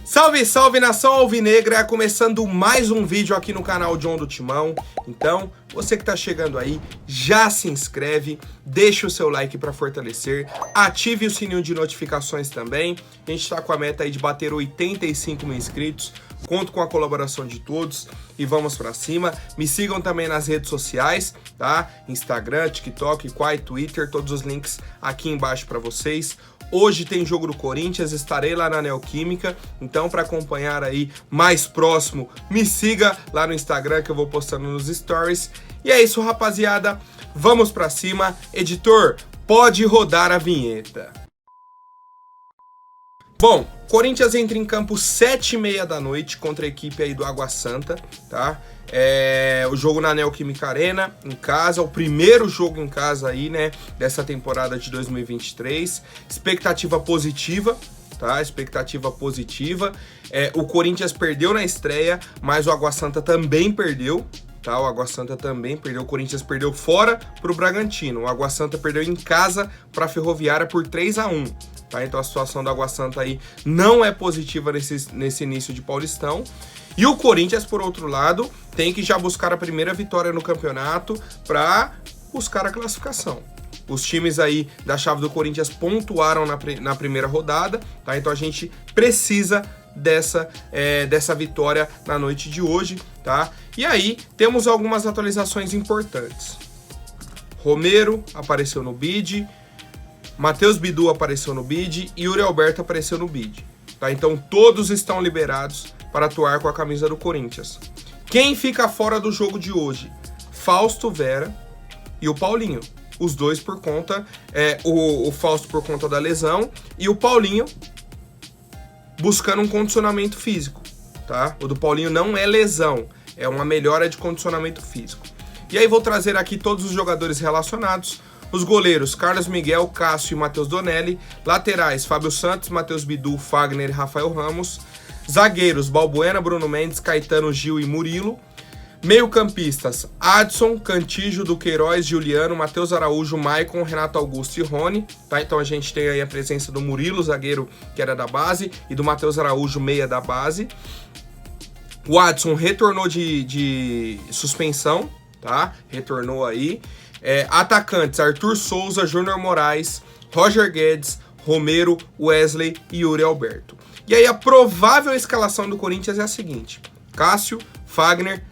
Salve, salve nação alvinegra, começando mais um vídeo aqui no canal John do Timão. Então, você que tá chegando aí, já se inscreve, deixa o seu like para fortalecer, ative o sininho de notificações também. A gente tá com a meta aí de bater 85 mil inscritos, conto com a colaboração de todos e vamos pra cima. Me sigam também nas redes sociais, tá? Instagram, TikTok, Quai, Twitter, todos os links aqui embaixo para vocês. Hoje tem jogo do Corinthians, estarei lá na Neoquímica, então para acompanhar aí mais próximo, me siga lá no Instagram que eu vou postando nos stories. E é isso, rapaziada, vamos pra cima. Editor, pode rodar a vinheta. Bom, Corinthians entra em campo 7h30 da noite contra a equipe aí do Água Santa, tá? O jogo na Neoquímica Arena, em casa, o primeiro jogo em casa aí, né, dessa temporada de 2023. Expectativa positiva, tá? Expectativa positiva. O Corinthians perdeu na estreia, mas o Água Santa também perdeu, tá? O Água Santa também perdeu. O Corinthians perdeu fora pro Bragantino. O Água Santa perdeu em casa pra Ferroviária por 3-1. Tá? Então a situação do Água Santa aí não é positiva nesse início de Paulistão. E o Corinthians, por outro lado, tem que já buscar a primeira vitória no campeonato para buscar a classificação. Os times aí da chave do Corinthians pontuaram na primeira rodada, tá? Então a gente precisa dessa vitória na noite de hoje, tá? E aí temos algumas atualizações importantes. Romero apareceu no bid, Matheus Bidu apareceu no bid e Yuri Alberto apareceu no bid, tá? Então todos estão liberados para atuar com a camisa do Corinthians. Quem fica fora do jogo de hoje? Fausto Vera e o Paulinho. Os dois por conta, o Fausto por conta da lesão e o Paulinho buscando um condicionamento físico, tá? O do Paulinho não é lesão, é uma melhora de condicionamento físico. E aí vou trazer aqui todos os jogadores relacionados. Os goleiros, Carlos Miguel, Cássio e Matheus Donelli. Laterais, Fábio Santos, Matheus Bidu, Fagner e Rafael Ramos. Zagueiros, Balbuena, Bruno Mendes, Caetano, Gil e Murilo. Meio-campistas, Adson, Cantígio, Duqueiroz, Juliano, Matheus Araújo, Maicon, Renato Augusto e Rony. Tá? Então a gente tem aí a presença do Murilo, zagueiro que era da base, e do Matheus Araújo, meia da base. O Adson retornou de suspensão, tá? Retornou aí. Atacantes, Arthur Souza, Júnior Moraes, Roger Guedes, Romero, Wesley e Yuri Alberto. E aí a provável escalação do Corinthians é a seguinte: Cássio, Fagner,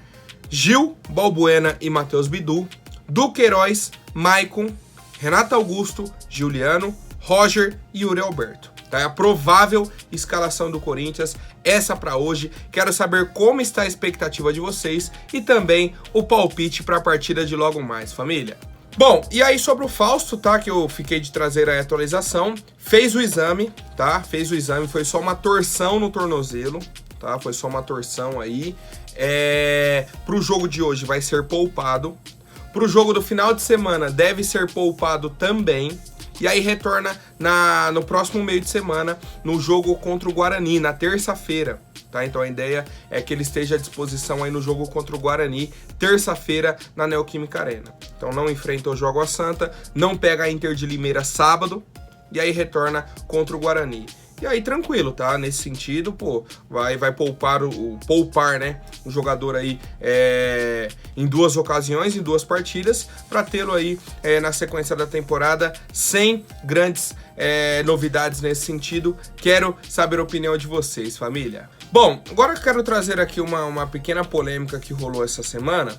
Gil, Balbuena e Matheus Bidu, Duqueiroz, Maicon, Renato Augusto, Juliano, Roger e Yuri Alberto. Tá? É a provável escalação do Corinthians, essa para hoje. Quero saber como está a expectativa de vocês e também o palpite para a partida de logo mais, família. Bom, e aí sobre o Fausto, tá, que eu fiquei de trazer a atualização, fez o exame, tá, fez o exame, foi só uma torção no tornozelo, tá, foi só uma torção aí. Pro jogo de hoje vai ser poupado, pro jogo do final de semana deve ser poupado também, e aí retorna no próximo meio de semana, no jogo contra o Guarani, na terça-feira. Tá? Então a ideia é que ele esteja à disposição aí no jogo contra o Guarani, terça-feira, na Neoquímica Arena. Então não enfrenta o Água Santa, não pega a Inter de Limeira sábado, e aí retorna contra o Guarani. E aí tranquilo, tá? Nesse sentido, pô, vai poupar, né, o jogador aí em duas ocasiões, em duas partidas, para tê-lo aí na sequência da temporada, sem grandes novidades nesse sentido. Quero saber a opinião de vocês, família. Bom, agora eu quero trazer aqui uma pequena polêmica que rolou essa semana.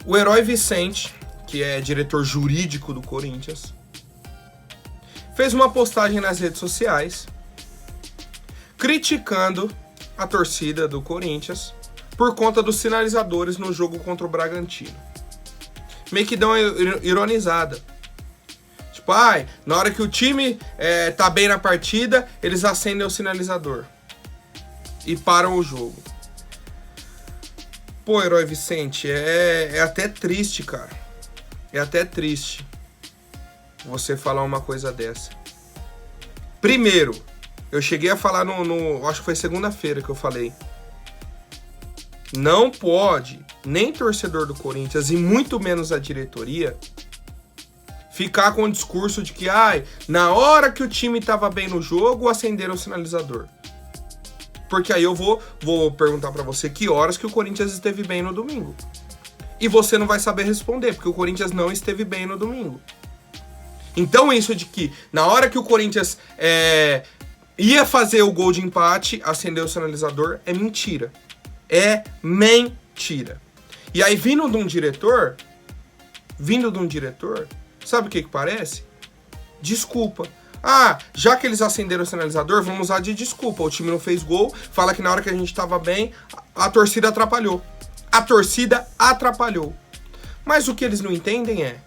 O Herói Vicente, que é diretor jurídico do Corinthians, fez uma postagem nas redes sociais criticando a torcida do Corinthians por conta dos sinalizadores no jogo contra o Bragantino. Meio que dão uma ironizada. Tipo, na hora que o time tá bem na partida, eles acendem o sinalizador e param o jogo. Pô, Herói Vicente, é até triste, cara. É até triste você falar uma coisa dessa. Primeiro, eu cheguei a falar acho que foi segunda-feira que eu falei. Não pode, nem torcedor do Corinthians e muito menos a diretoria, ficar com o discurso de que, na hora que o time tava bem no jogo, acenderam o sinalizador. Porque aí eu vou perguntar pra você que horas que o Corinthians esteve bem no domingo. E você não vai saber responder, porque o Corinthians não esteve bem no domingo. Então isso de que na hora que o Corinthians ia fazer o gol de empate, acendeu o sinalizador, é mentira. É mentira. E aí vindo de um diretor, sabe o que parece? Desculpa. Ah, já que eles acenderam o sinalizador, vamos usar de desculpa. O time não fez gol, fala que na hora que a gente tava bem, a torcida atrapalhou. A torcida atrapalhou. Mas o que eles não entendem é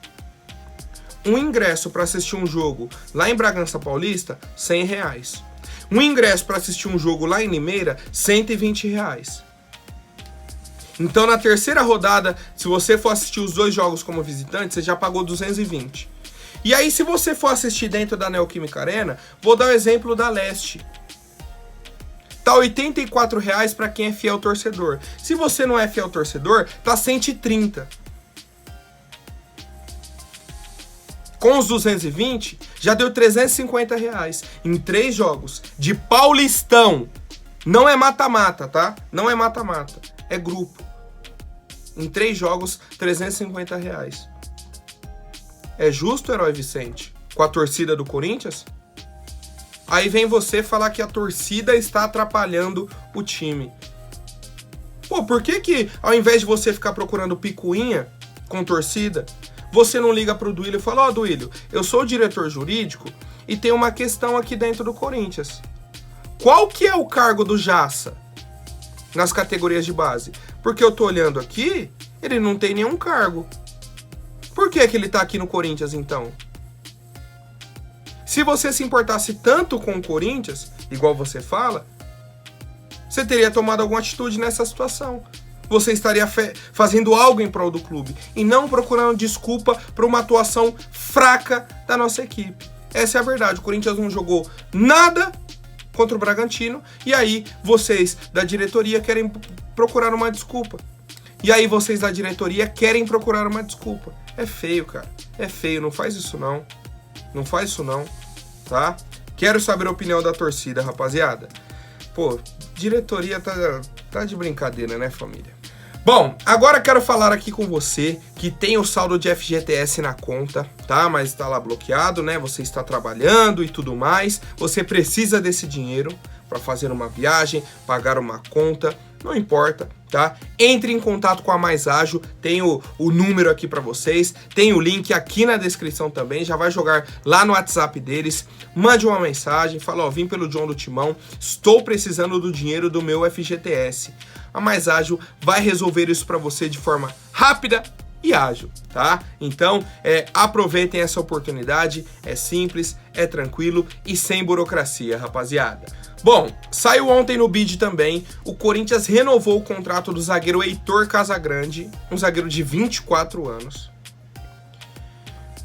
um ingresso para assistir um jogo lá em Bragança Paulista, R$100. Um ingresso para assistir um jogo lá em Limeira, R$120. Então na terceira rodada, se você for assistir os 2 jogos como visitante, você já pagou 220. E aí se você for assistir dentro da Neoquímica Arena, vou dar o exemplo da Leste. Tá R$84 para quem é fiel torcedor. Se você não é fiel torcedor, tá 130. Com os 220, já deu R$350 em 3 jogos de Paulistão. Não é mata-mata, tá? Não é mata-mata, é grupo. Em 3 jogos, R$350. É justo, Herói Vicente? Com a torcida do Corinthians? Aí vem você falar que a torcida está atrapalhando o time. Pô, por que ao invés de você ficar procurando picuinha com torcida, você não liga pro Duílio e fala: ó, Duílio, eu sou o diretor jurídico e tem uma questão aqui dentro do Corinthians. Qual que é o cargo do Jassa nas categorias de base? Porque eu tô olhando aqui, ele não tem nenhum cargo. Por que ele tá aqui no Corinthians, então? Se você se importasse tanto com o Corinthians, igual você fala, você teria tomado alguma atitude nessa situação. Você estaria fazendo algo em prol do clube e não procurando desculpa por uma atuação fraca da nossa equipe. Essa é a verdade. O Corinthians não jogou nada contra o Bragantino e aí vocês da diretoria querem procurar uma desculpa. E aí vocês da diretoria querem procurar uma desculpa. É feio, cara. É feio. Não faz isso não. Não faz isso não, tá? Quero saber a opinião da torcida, rapaziada. Pô, diretoria tá de brincadeira, né, família? Bom, agora quero falar aqui com você que tem o saldo de FGTS na conta, tá? Mas está lá bloqueado, né? Você está trabalhando e tudo mais. Você precisa desse dinheiro para fazer uma viagem, pagar uma conta, não importa, tá? Entre em contato com a Mais Ágil, tem o número aqui para vocês, tem o link aqui na descrição também, já vai jogar lá no WhatsApp deles, mande uma mensagem, fala: ó, vim pelo John do Timão, estou precisando do dinheiro do meu FGTS. A Mais Ágil vai resolver isso para você de forma rápida e ágil, tá? Então, aproveitem essa oportunidade, é simples, é tranquilo e sem burocracia, rapaziada. Bom, saiu ontem no BID também, o Corinthians renovou o contrato do zagueiro Heitor Casagrande, um zagueiro de 24 anos.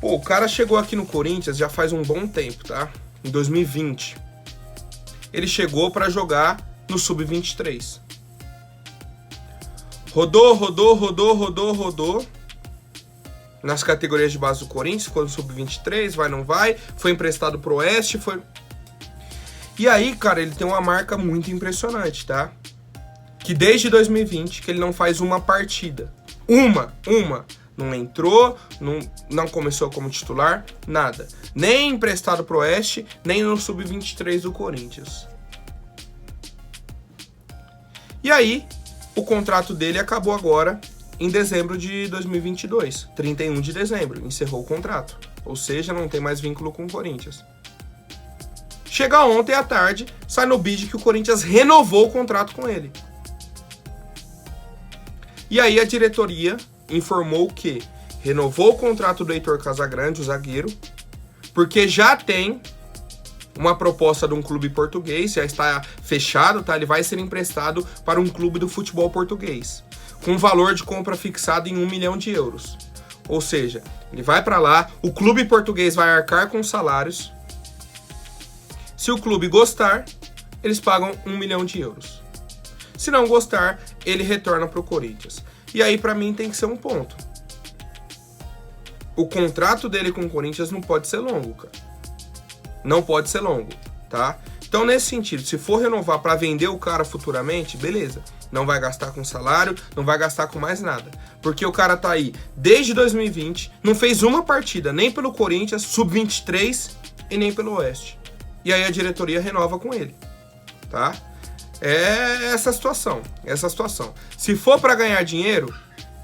Pô, o cara chegou aqui no Corinthians já faz um bom tempo, tá? Em 2020. Ele chegou para jogar no Sub-23. Rodou nas categorias de base do Corinthians, ficou no Sub-23, vai, não vai, foi emprestado pro Oeste, foi... E aí, cara, ele tem uma marca muito impressionante, tá? Que desde 2020, que ele não faz uma partida. Uma. Não entrou, não começou como titular, nada. Nem emprestado pro Oeste, nem no Sub-23 do Corinthians. E aí, o contrato dele acabou agora em dezembro de 2022. 31 de dezembro, encerrou o contrato. Ou seja, não tem mais vínculo com o Corinthians. Chega ontem à tarde, sai no BID que o Corinthians renovou o contrato com ele. E aí a diretoria informou que renovou o contrato do Heitor Casagrande, o zagueiro, porque já tem uma proposta de um clube português, já está fechado, tá? Ele vai ser emprestado para um clube do futebol português, com valor de compra fixado em 1 milhão de euros. Ou seja, ele vai para lá, o clube português vai arcar com os salários. Se o clube gostar, eles pagam 1 milhão de euros. Se não gostar, ele retorna para o Corinthians. E aí, para mim, tem que ser um ponto. O contrato dele com o Corinthians não pode ser longo, cara. Não pode ser longo, tá? Então, nesse sentido, se for renovar para vender o cara futuramente, beleza. Não vai gastar com salário, não vai gastar com mais nada. Porque o cara tá aí desde 2020, não fez uma partida nem pelo Corinthians, sub-23 e nem pelo Oeste. E aí a diretoria renova com ele, tá? É essa situação. Se for para ganhar dinheiro,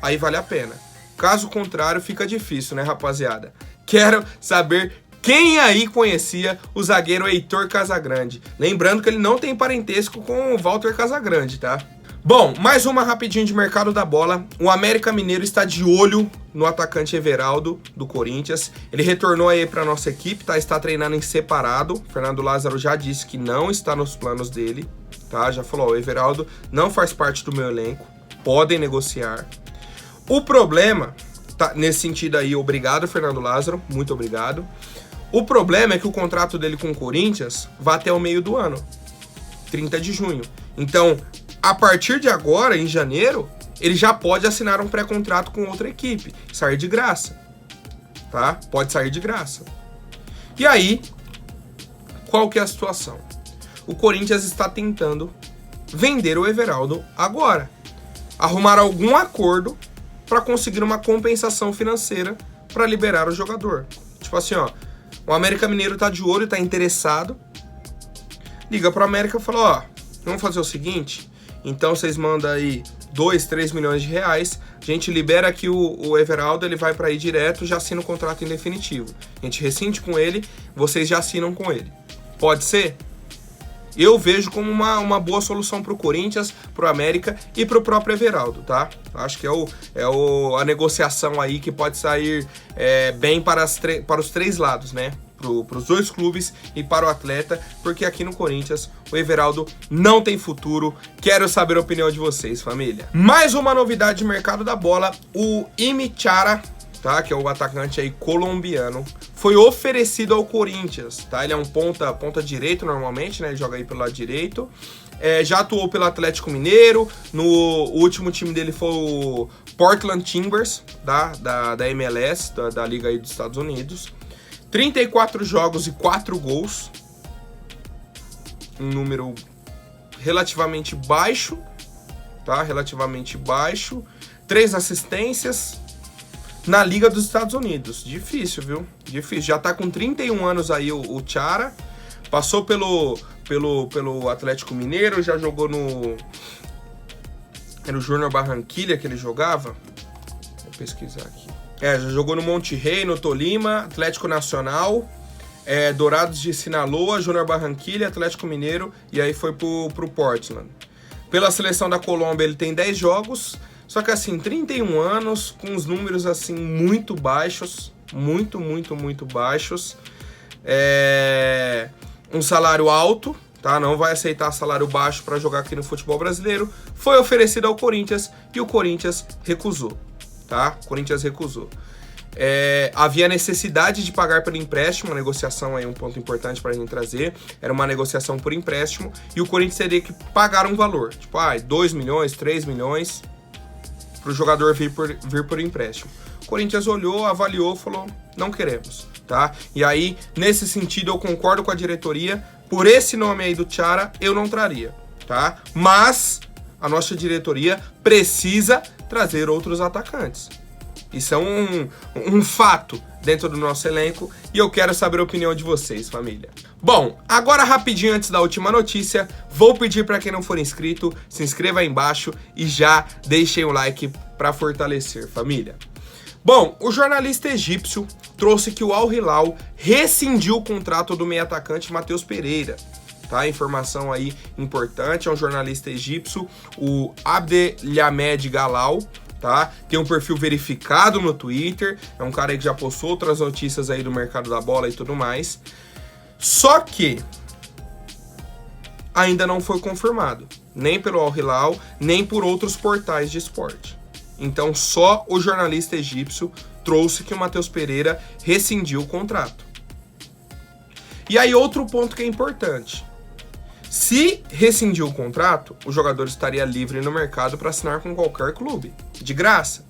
aí vale a pena. Caso contrário, fica difícil, né, rapaziada? Quero saber quem aí conhecia o zagueiro Heitor Casagrande. Lembrando que ele não tem parentesco com o Walter Casagrande, tá? Bom, mais uma rapidinho de mercado da bola. O América Mineiro está de olho no atacante Everaldo, do Corinthians. Ele retornou aí para nossa equipe, tá? Está treinando em separado. Fernando Lázaro já disse que não está nos planos dele, tá? Já falou, ó, o Everaldo não faz parte do meu elenco. Podem negociar. O problema, tá, nesse sentido aí, obrigado, Fernando Lázaro, muito obrigado. O problema é que o contrato dele com o Corinthians vai até o meio do ano, 30 de junho. Então, a partir de agora, em janeiro, ele já pode assinar um pré-contrato com outra equipe, sair de graça, tá? Pode sair de graça. E aí, qual que é a situação? O Corinthians está tentando vender o Everaldo agora, arrumar algum acordo para conseguir uma compensação financeira para liberar o jogador. Tipo assim, ó, o América Mineiro tá de olho, tá interessado, liga pro América e fala, ó, vamos fazer o seguinte, então vocês mandam aí 2, 3 milhões de reais, a gente libera aqui o Everaldo, ele vai para aí direto, já assina o contrato em definitivo. A gente rescinde com ele, vocês já assinam com ele. Pode ser? Eu vejo como uma boa solução pro Corinthians, pro América e pro próprio Everaldo, tá? Acho que a negociação aí que pode sair bem para os três lados, né? Para os dois clubes e para o atleta, porque aqui no Corinthians o Everaldo não tem futuro. Quero saber a opinião de vocês, família. Mais uma novidade de mercado da bola, o Imi Chara, tá, que é o atacante aí colombiano, foi oferecido ao Corinthians, tá? Ele é um ponta direito normalmente, né? Ele joga aí pelo lado direito. Já atuou pelo Atlético Mineiro. O último time dele foi o Portland Timbers, da MLS, da Liga aí dos Estados Unidos. 34 jogos e 4 gols. Um número relativamente baixo, tá? Relativamente baixo. 3 assistências na Liga dos Estados Unidos. Difícil, viu? Difícil. Já tá com 31 anos aí o Chara. Passou pelo Atlético Mineiro, já jogou era o Júnior Barranquilla que ele jogava. Vou pesquisar aqui. Já jogou no Monte Rey, no Tolima, Atlético Nacional, Dourados de Sinaloa, Júnior Barranquilla, Atlético Mineiro, e aí foi pro Portland. Pela seleção da Colômbia ele tem 10 jogos, só que assim, 31 anos, com os números assim muito baixos, muito baixos. Um salário alto, tá? Não vai aceitar salário baixo para jogar aqui no futebol brasileiro. Foi oferecido ao Corinthians e o Corinthians recusou. Tá? O Corinthians recusou. Havia necessidade de pagar pelo empréstimo, uma negociação aí, um ponto importante para a gente trazer. Era uma negociação por empréstimo e o Corinthians teria que pagar um valor, tipo, 2 milhões, 3 milhões para o jogador vir por empréstimo. O Corinthians olhou, avaliou, falou, não queremos, tá? E aí, nesse sentido, eu concordo com a diretoria, por esse nome aí do Chara, eu não traria, tá? Mas a nossa diretoria precisa trazer outros atacantes. Isso é um fato dentro do nosso elenco e eu quero saber a opinião de vocês, família. Bom, agora rapidinho antes da última notícia, vou pedir para quem não for inscrito, se inscreva aí embaixo e já deixem o like para fortalecer, família. Bom, o jornalista egípcio trouxe que o Al Hilal rescindiu o contrato do meio atacante Matheus Pereira. Tá, informação aí importante, é um jornalista egípcio, o Abdelhamed Galal, tá? Tem um perfil verificado no Twitter, é um cara aí que já postou outras notícias aí do mercado da bola e tudo mais. Só que ainda não foi confirmado, nem pelo Al Hilal, nem por outros portais de esporte. Então só o jornalista egípcio trouxe que o Matheus Pereira rescindiu o contrato. E aí outro ponto que é importante. Se rescindir o contrato, o jogador estaria livre no mercado para assinar com qualquer clube, de graça.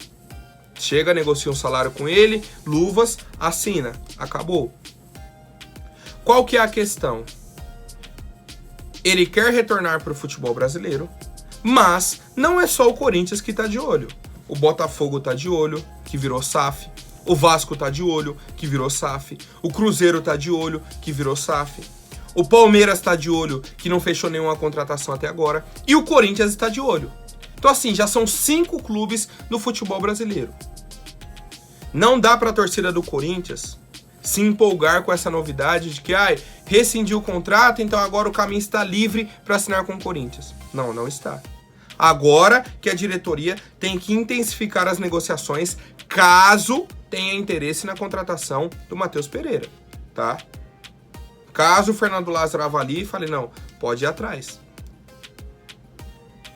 Chega, negocia um salário com ele, luvas, assina, acabou. Qual que é a questão? ele quer retornar para o futebol brasileiro, mas não é só o Corinthians que tá de olho. O Botafogo tá de olho, que virou SAF. O Vasco tá de olho, que virou SAF. O Cruzeiro tá de olho, que virou SAF. O Palmeiras tá de olho, que não fechou nenhuma contratação até agora. E o Corinthians está de olho. Então assim, já são 5 clubes no futebol brasileiro. Não dá para a torcida do Corinthians se empolgar com essa novidade de que rescindiu o contrato, então agora o caminho está livre para assinar com o Corinthians. Não, não está. Agora que a diretoria tem que intensificar as negociações caso tenha interesse na contratação do Matheus Pereira, tá? Caso o Fernando Lázaro avalie e fale, não, pode ir atrás.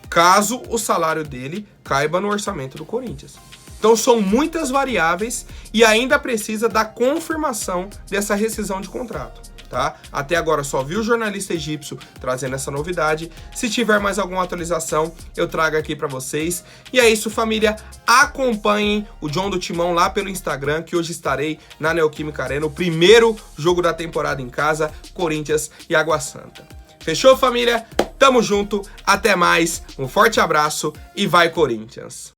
Caso o salário dele caiba no orçamento do Corinthians. Então são muitas variáveis e ainda precisa da confirmação dessa rescisão de contrato, tá? Até agora só vi o jornalista egípcio trazendo essa novidade. Se tiver mais alguma atualização, eu trago aqui para vocês. E é isso, família. Acompanhem o John do Timão lá pelo Instagram, que hoje estarei na Neoquímica Arena, o primeiro jogo da temporada em casa, Corinthians e Água Santa. Fechou, família? Tamo junto, até mais, um forte abraço e vai Corinthians!